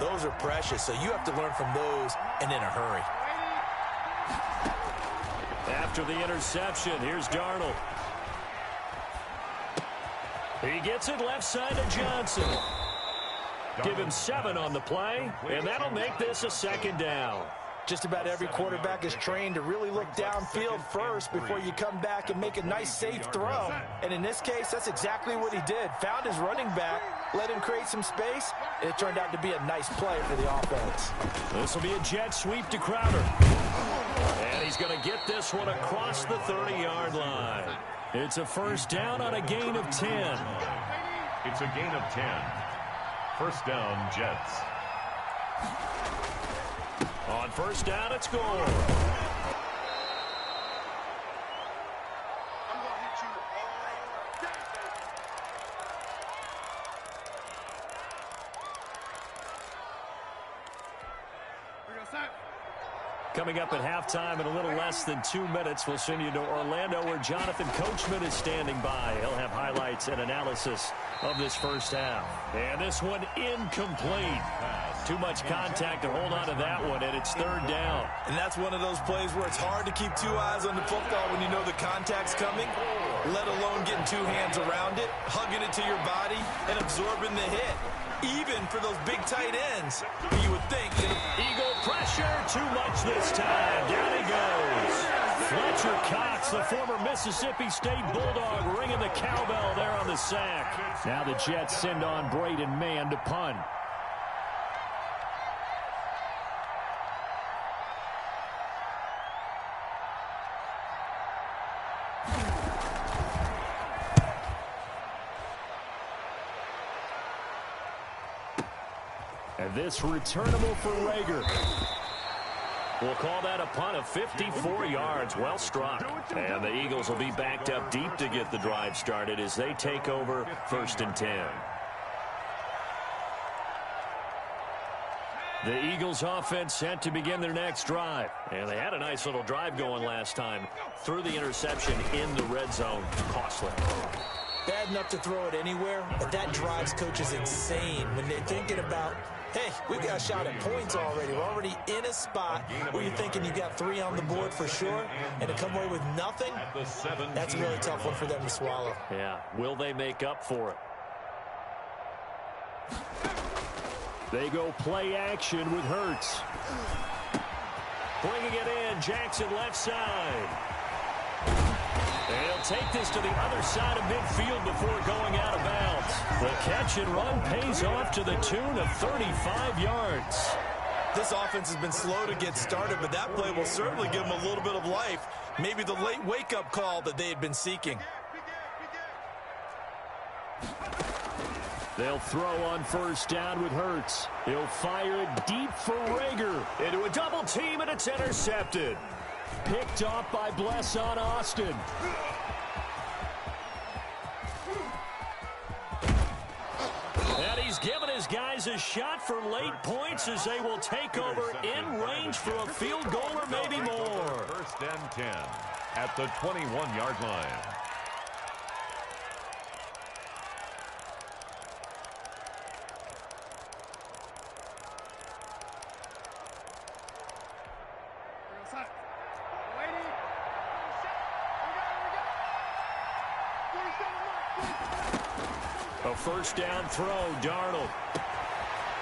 Those are precious, so you have to learn from those and in a hurry. After the interception, here's Darnold. He gets it left side to Johnson. Give him 7 on the play, and that'll make this a 2nd down. Just about every quarterback is trained to really look downfield first before you come back and make a nice, safe throw. And in this case, that's exactly what he did. Found his running back, let him create some space, and it turned out to be a nice play for the offense. This will be a jet sweep to Crowder. And he's going to get this one across the 30-yard line. It's a 1st down on a gain of 10. It's a gain of 10. 1st down, Jets. On 1st down, it's gone. Coming up at halftime in a little less than 2 minutes, we'll send you to Orlando where Jonathan Coachman is standing by. He'll have highlights and analysis of this 1st half. And this one incomplete. Too much contact to hold on to that one, and it's 3rd down. And that's one of those plays where it's hard to keep 2 eyes on the football when you know the contact's coming, let alone getting 2 hands around it, hugging it to your body, and absorbing the hit. Even for those big tight ends, you would think. Eagle pressure, too much this time. Down he goes. Fletcher Cox, the former Mississippi State Bulldog, ringing the cowbell there on the sack. Now the Jets send on Braden Mann to punt. And this returnable for Rager. We'll call that a punt of 54 yards. Well struck. And the Eagles will be backed up deep to get the drive started as they take over 1st and 10. The Eagles offense set to begin their next drive. And they had a nice little drive going last time. Threw the interception in the red zone. Costly. Bad enough to throw it anywhere, but that drives coaches insane when they're thinking about, hey, we've got a shot at points already. We're already in a spot where you're thinking you got 3 on the board for sure, and to come away with nothing, that's a really tough one for them to swallow. Yeah, will they make up for it? They go play action with Hurts. Bringing it in, Jackson left side. They'll take this to the other side of midfield before going out of bounds. The catch and run pays off to the tune of 35 yards. This offense has been slow to get started, but that play will certainly give them a little bit of life. Maybe the late wake-up call that they had been seeking. They'll throw on 1st down with Hurts. He'll fire it deep for Rager. Into a double team, and it's intercepted. Picked off by Blesson Austin. And he's given his guys a shot for late points as they will take over in range for a field goal or maybe more. 1st and 10 at the 21-yard line. A 1st down throw, Darnold.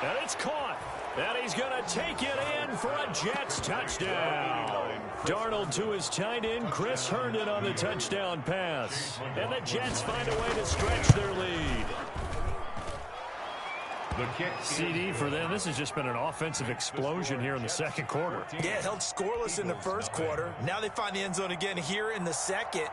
And it's caught. And he's going to take it in for a Jets touchdown. Darnold to his tight end, Chris Herndon on the touchdown pass. And the Jets find a way to stretch their lead. The kick. CD for them. This has just been an offensive explosion here in the 2nd quarter. Yeah, held scoreless in the 1st quarter. Now they find the end zone again here in the 2nd.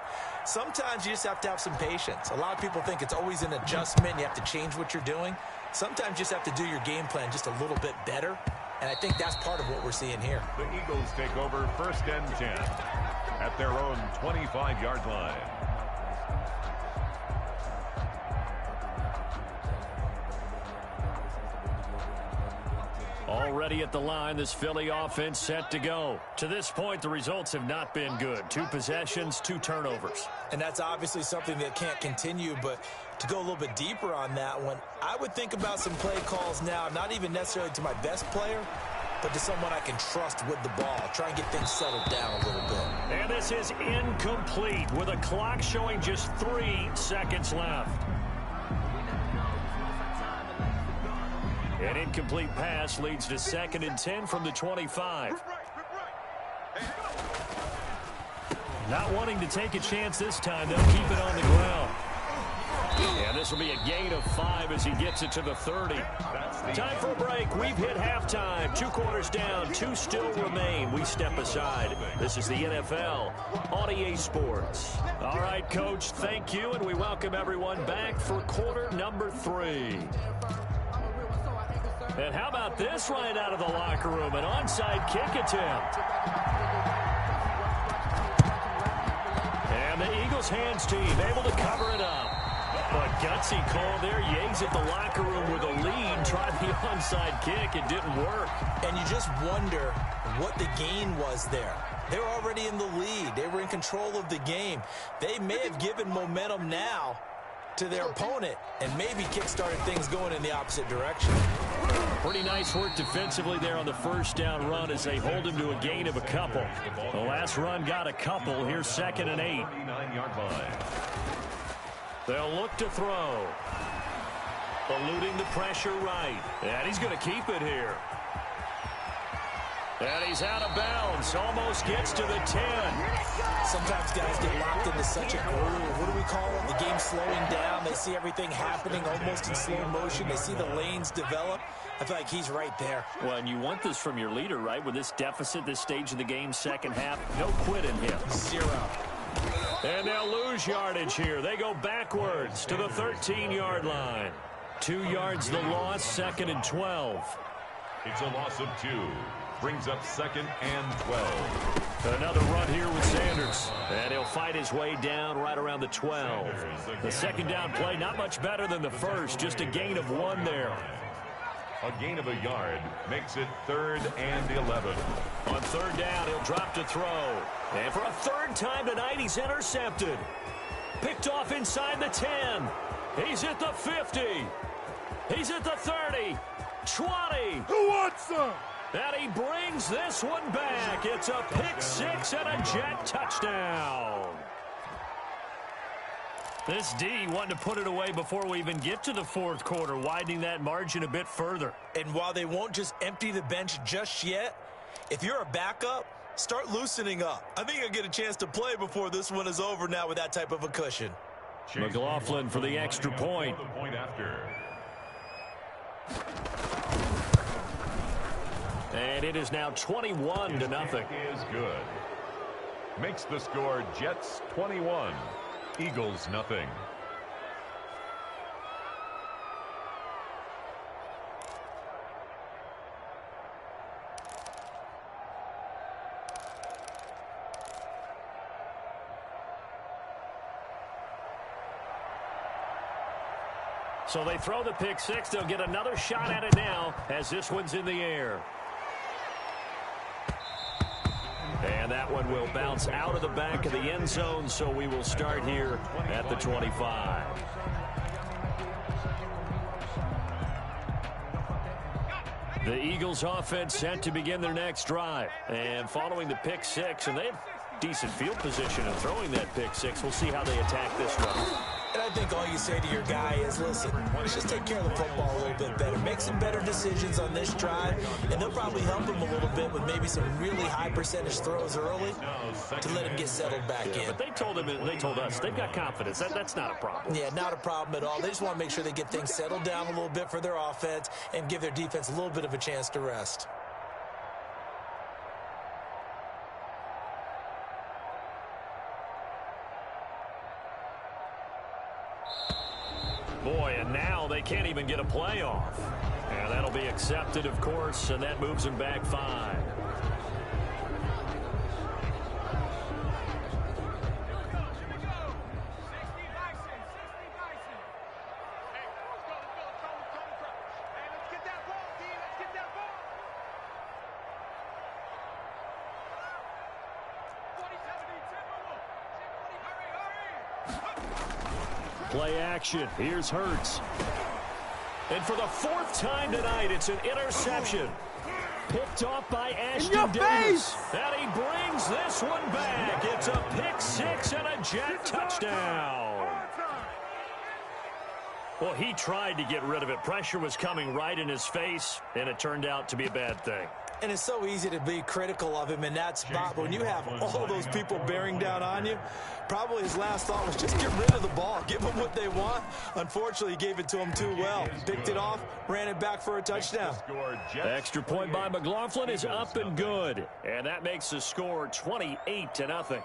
Sometimes you just have to have some patience. A lot of people think it's always an adjustment. You have to change what you're doing. Sometimes you just have to do your game plan just a little bit better. And I think that's part of what we're seeing here. The Eagles take over 1st and 10 at their own 25-yard line. Already at the line, this Philly offense set to go. To this point, the results have not been good. 2 possessions, 2 turnovers. And that's obviously something that can't continue, but To go a little bit deeper on that one, I would think about some play calls now, not even necessarily to my best player, but to someone I can trust with the ball. Try and get things settled down a little bit. And this is incomplete with a clock showing just 3 seconds left. An incomplete pass leads to 2nd and 10 from the 25. Not wanting to take a chance this time, they'll keep it on the ground. And this will be a gain of 5 as he gets it to the 30. Time for a break. We've hit halftime. 2 quarters down. 2 still remain. We step aside. This is the NFL on EA Sports. All right, Coach, thank you, and we welcome everyone back for quarter number 3. And how about this right out of the locker room? An onside kick attempt. And the Eagles hands team able to cover it up. But gutsy call there. Yates at the locker room with a lead. Tried the onside kick. It didn't work. And you just wonder what the gain was there. They were already in the lead. They were in control of the game. They may have given momentum now to their opponent and maybe kick-started things going in the opposite direction. Pretty nice work defensively there on the first down run as they hold him to a gain of a couple. The last run got a couple. Here's 2nd and 8. They'll look to throw. Eluding the pressure right. And he's going to keep it here. And he's out of bounds. Almost gets to the 10. Sometimes guys get locked into such a groove. What do we call it? The game slowing down. They see everything happening almost in slow motion. They see the lanes develop. I feel like he's right there. Well, and you want this from your leader, right? With this deficit, this stage of the game, second half, no quit in him. 0. And they'll lose yardage here. They go backwards to the 13-yard line. 2 yards the loss, 2nd and 12. It's a loss of 2. Brings up 2nd and 12. Another run here with Sanders. And he'll fight his way down right around the 12. The second down play, not much better than the first. Just a gain of 1 there. A gain of a yard makes it 3rd and 11. On 3rd down, he'll drop to throw. And for a 3rd time tonight, he's intercepted. Picked off inside the 10. He's at the 50. He's at the 30. 20. Who wants some? And he brings this one back. It's a pick 6 and a jet touchdown. This D wanting to put it away before we even get to the 4th quarter, widening that margin a bit further. And while they won't just empty the bench just yet, if you're a backup, start loosening up. I think you'll get a chance to play before this one is over now with that type of a cushion. McLaughlin for the extra point. And it is now 21-0. Is good. Makes the score Jets 21, Eagles nothing. So they throw the pick 6. They'll get another shot at it now as this one's in the air. And that one will bounce out of the back of the end zone, so we will start here at the 25. The Eagles offense set to begin their next drive. And following the pick 6, and they have decent field position in throwing that pick 6. We'll see how they attack this one. And I think all you say to your guy is, listen, let's just take care of the football a little bit better. Make some better decisions on this drive, and they'll probably help him a little bit with maybe some really high percentage throws early to let him get settled back in. But they told us, they've got confidence. That's not a problem. Yeah, not a problem at all. They just want to make sure they get things settled down a little bit for their offense and give their defense a little bit of a chance to rest. Boy, and now they can't even get a playoff. And that'll be accepted, of course, and that moves them back 5. Play action. Here's Hurts. And for the fourth time tonight, it's an interception. Picked off by Ashton Davis. And he brings this one back. It's a pick six and a Jet touchdown. Well, he tried to get rid of it. Pressure was coming right in his face, and it turned out to be a bad thing. And it's so easy to be critical of him in that spot. But when you have all those people bearing down on you, probably his last thought was just get rid of the ball. Give them what they want. Unfortunately, he gave it to them too well. Picked it off, ran it back for a touchdown. Extra point by McLaughlin is up and good. And that makes the score 28-0.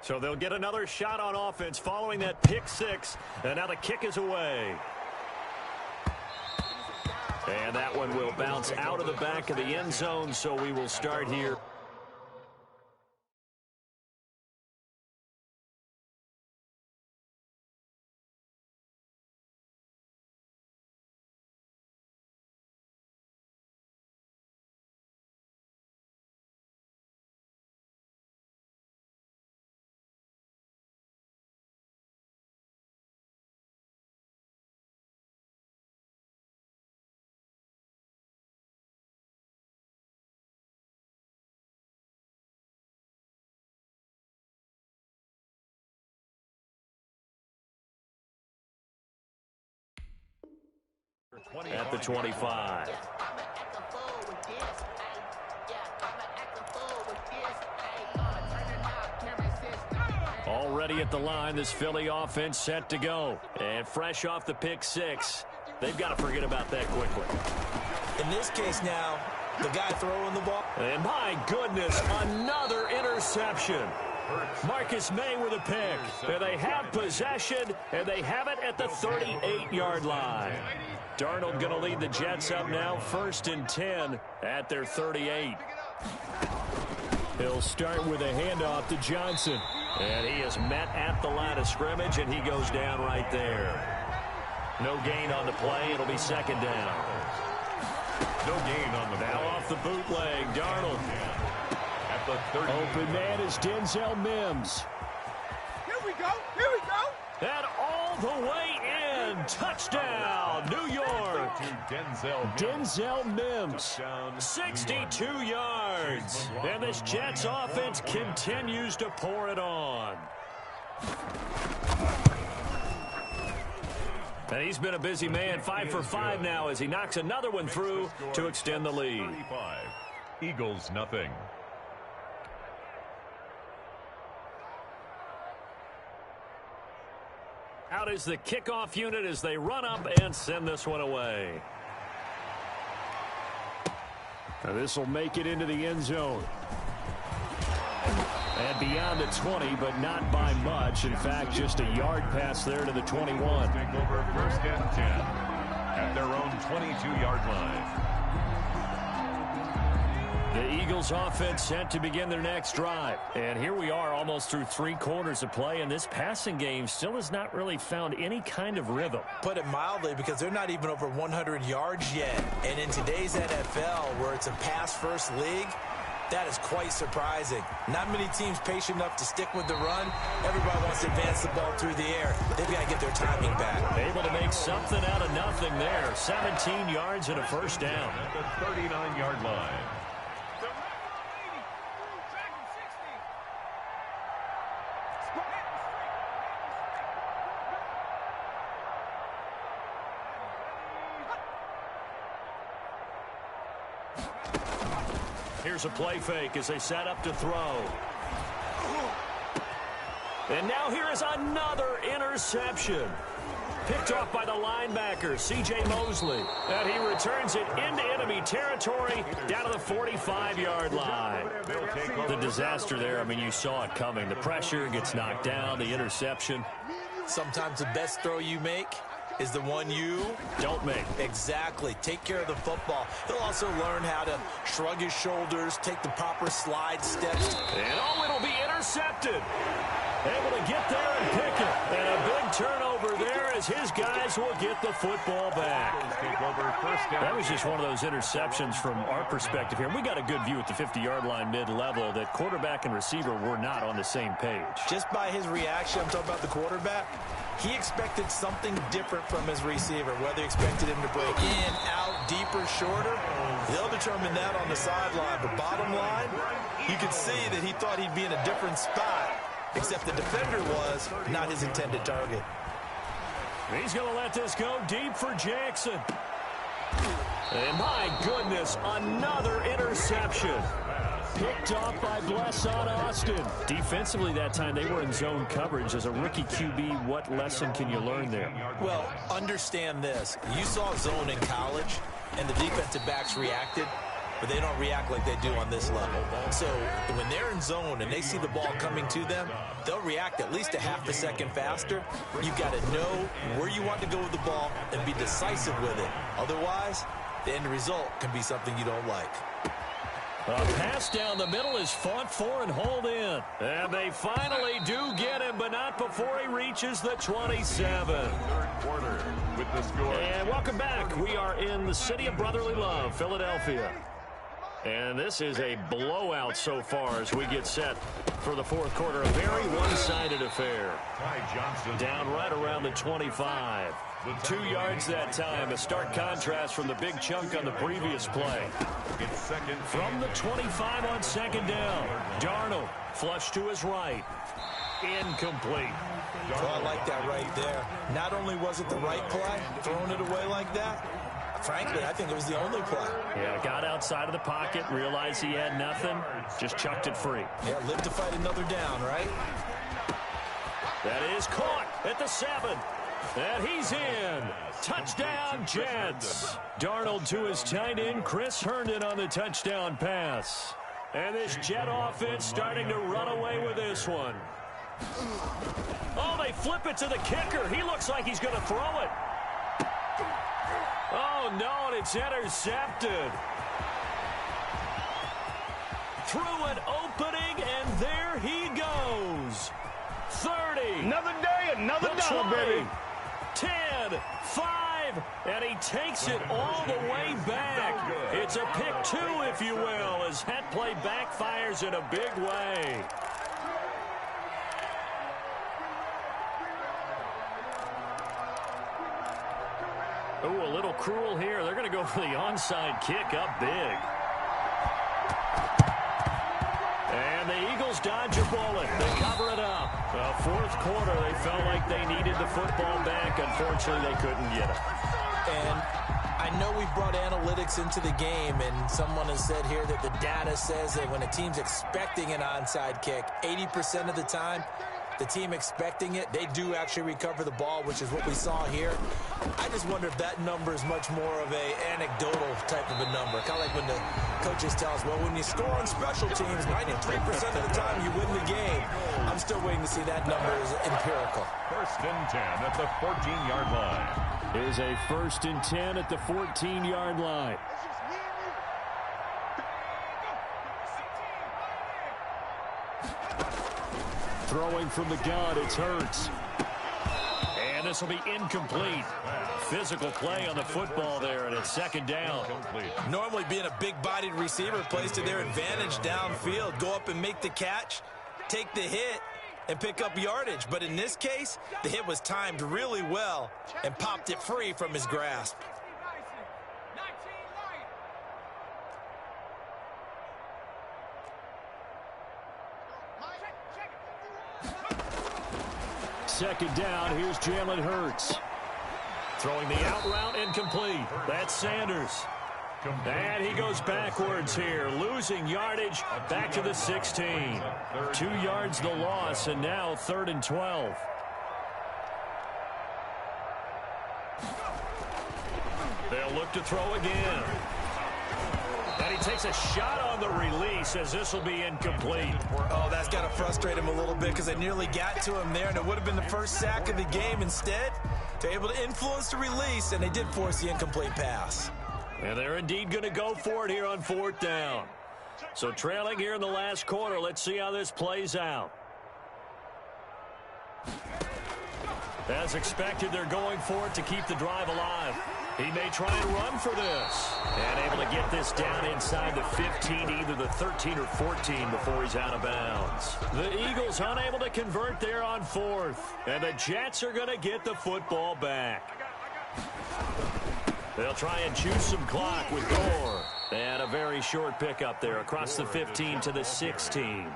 So they'll get another shot on offense following that pick six. And now the kick is away. And that one will bounce out of the back of the end zone, so we will start here. At the 25. Already at the line, this Philly offense set to go. And fresh off the pick six, they've got to forget about that quickly. In this case now, the guy throwing the ball. And my goodness, another interception. Marcus May with a pick. And they have possession, and they have it at the 38-yard line. Darnold going to lead the Jets up now, 1st and 10 at their 38. He'll start with a handoff to Johnson. And he is met at the line of scrimmage, and he goes down right there. No gain on the play. It'll be second down. No gain on the now play. off the bootleg, Darnold. At the 30. Open man is Denzel Mims. Here we go. Here we go. And all the way in. Touchdown, New York. Denzel Mims. 62 yards. And this Jets offense continues to pour it on. And he's been a busy man, 5 for 5 now as he knocks another one through to extend the lead. Eagles nothing. Out is the kickoff unit as they run up and send this one away. Now this will make it into the end zone. And beyond the 20, but not by much. In fact, just a yard pass there to the 21. Take over 1st and 10 at their own 22-yard line. The Eagles offense set to begin their next drive. And here we are almost through 3 quarters of play, and this passing game still has not really found any kind of rhythm. Put it mildly, because they're not even over 100 yards yet. And in today's NFL, where it's a pass-first league, that is quite surprising. Not many teams patient enough to stick with the run. Everybody wants to advance the ball through the air. They've got to get their timing back. Able to make something out of nothing there. 17 yards and a first down. At the 39-yard line. Here's a play fake as they set up to throw. And now here is another interception. Picked off by the linebacker, C.J. Mosley. And he returns it into enemy territory down to the 45-yard line. The disaster there, I mean, you saw it coming. The pressure gets knocked down, the interception. Sometimes the best throw you make is the one you don't make. Exactly. Take care of the football. He'll also learn how to shrug his shoulders, take the proper slide steps. And oh, it'll be intercepted. Able to get there and pick it. And a big turnover over there as his guys will get the football back. That was just one of those interceptions from our perspective here. We got a good view at the 50-yard line mid-level that quarterback and receiver were not on the same page. Just by his reaction, I'm talking about the quarterback, he expected something different from his receiver, whether he expected him to break in, out, deeper, shorter. They'll determine that on the sideline. But bottom line, you can see that he thought he'd be in a different spot, except the defender was not his intended target. He's going to let this go deep for Jackson. And my goodness, another interception. Picked off by Blesson Austin. Defensively that time, they were in zone coverage. As a rookie QB, what lesson can you learn there? Well, understand this. You saw zone in college, and the defensive backs reacted, but they don't react like they do on this level. So when they're in zone and they see the ball coming to them, they'll react at least a half a second faster. You've got to know where you want to go with the ball and be decisive with it. Otherwise, the end result can be something you don't like. A pass down the middle is fought for and hauled in. And they finally do get him, but not before he reaches the 27. Third quarter with the score. And welcome back. We are in the city of brotherly love, Philadelphia. And this is a blowout so far as we get set for the fourth quarter. A very one-sided affair. Down right around the 25. 2 yards that time. A stark contrast from the big chunk on the previous play. From the 25 on second down. Darnold flush to his right. Incomplete. Oh, I like that right there. Not only was it the right play, throwing it away like that, frankly, I think it was the only play. Yeah, got outside of the pocket, realized he had nothing, just chucked it free. Yeah, lived to fight another down, right? That is caught at the 7. And he's in. Touchdown, Jets. Darnold to his tight end, Chris Herndon on the touchdown pass. And this Jet offense starting to run away with this one. Oh, they flip it to the kicker. He looks like he's going to throw it. Oh, no, and it's intercepted. Through an opening, and there he goes. 30. Another day, another dollar, baby. 10, 5, and he takes it all the way back. It's a pick 2, if you will, as that play backfires in a big way. Ooh, a little cruel here. They're going to go for the onside kick up big. And the Eagles dodge a bullet. They cover it up. Fourth quarter, they felt like they needed the football back. Unfortunately, they couldn't get it. And I know we brought analytics into the game, and someone has said here that the data says that when a team's expecting an onside kick, 80% of the time, the team expecting it, they do actually recover the ball, which is what we saw here. I just wonder if that number is much more of a anecdotal type of a number. Kind of like when the coaches tell us, well, when you score on special teams, 93% of the time you win the game. I'm still waiting to see that number is empirical. First and 10 at the 14-yard line. It is a first and 10 at the 14-yard line. Throwing from the gun, it's Hurts. And this will be incomplete. Physical play on the football there, and it's second down. Normally being a big-bodied receiver plays to their advantage downfield. Go up and make the catch, take the hit, and pick up yardage. But in this case, the hit was timed really well and popped it free from his grasp. Second down, here's Jalen Hurts. Throwing the out route, incomplete. That's Sanders. And he goes backwards here, losing yardage back to the 16. 2 yards the loss, and now 3rd and 12. They'll look to throw again. And he takes a shot on the release as this will be incomplete. Oh, that's got to frustrate him a little bit because they nearly got to him there, and it would have been the first sack of the game. Instead, they're able to influence the release, and they did force the incomplete pass. And they're indeed going to go for it here on 4th down. So trailing here in the last quarter, let's see how this plays out. As expected, they're going for it to keep the drive alive. He may try and run for this. And able to get this down inside the 15, either the 13 or 14 before he's out of bounds. The Eagles unable to convert there on 4th. And the Jets are going to get the football back. They'll try and choose some clock with Gore. And a very short pickup there across the 15 to the 16.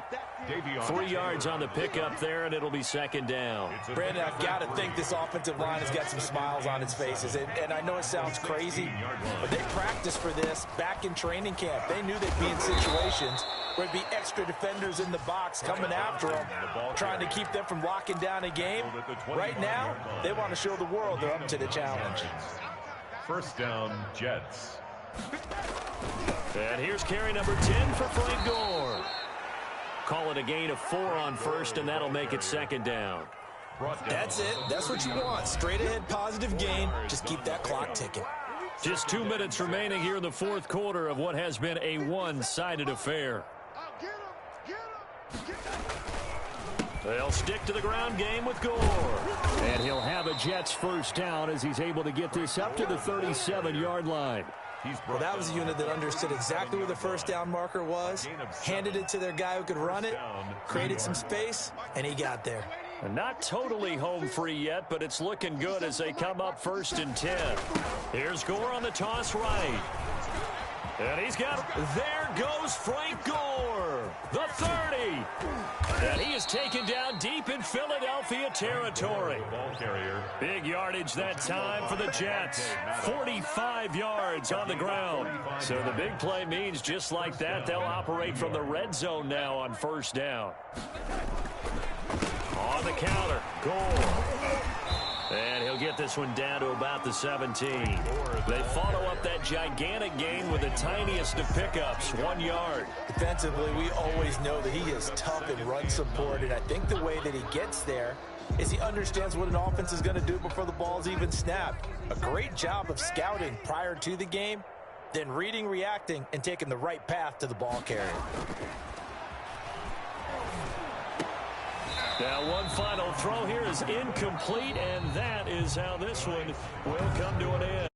3 yards on the pickup there, and it'll be 2nd down. Brandon, I've got to think this offensive line has got some smiles on its faces. And I know it sounds crazy, but they practiced for this back in training camp. They knew they'd be in situations where it'd be extra defenders in the box coming after them, trying to keep them from locking down a game. Right now, they want to show the world they're up to the challenge. 1st down, Jets. And here's carry number 10 for Frank Gore. Call it a gain of 4 on 1st, and that'll make it 2nd down. That's it. That's what you want. Straight ahead positive gain. Just keep that clock ticking. Just 2 minutes remaining here in the 4th quarter of what has been a one-sided affair. They'll stick to the ground game with Gore. And he'll have a Jets 1st down as he's able to get this up to the 37-yard line. Well, that was a unit that understood exactly where the 1st down marker was, handed it to their guy who could run it, created some space, and he got there. And not totally home free yet, but it's looking good as they come up 1st and 10. Here's Gore on the toss right. And he's got, there goes Frank Gore, the 30. And he is taken down deep in Philadelphia territory. Big yardage that time for the Jets. 45 yards on the ground. So the big play means just like that, they'll operate from the red zone now on 1st down. On the counter, Gore. And he'll get this one down to about the 17. They follow up that gigantic gain with the tiniest of pickups, 1 yard. Defensively, we always know that he is tough in run support, and I think the way that he gets there is he understands what an offense is going to do before the ball's even snapped. A great job of scouting prior to the game, then reading, reacting, and taking the right path to the ball carrier. Now one final throw here is incomplete, and that is how this one will come to an end.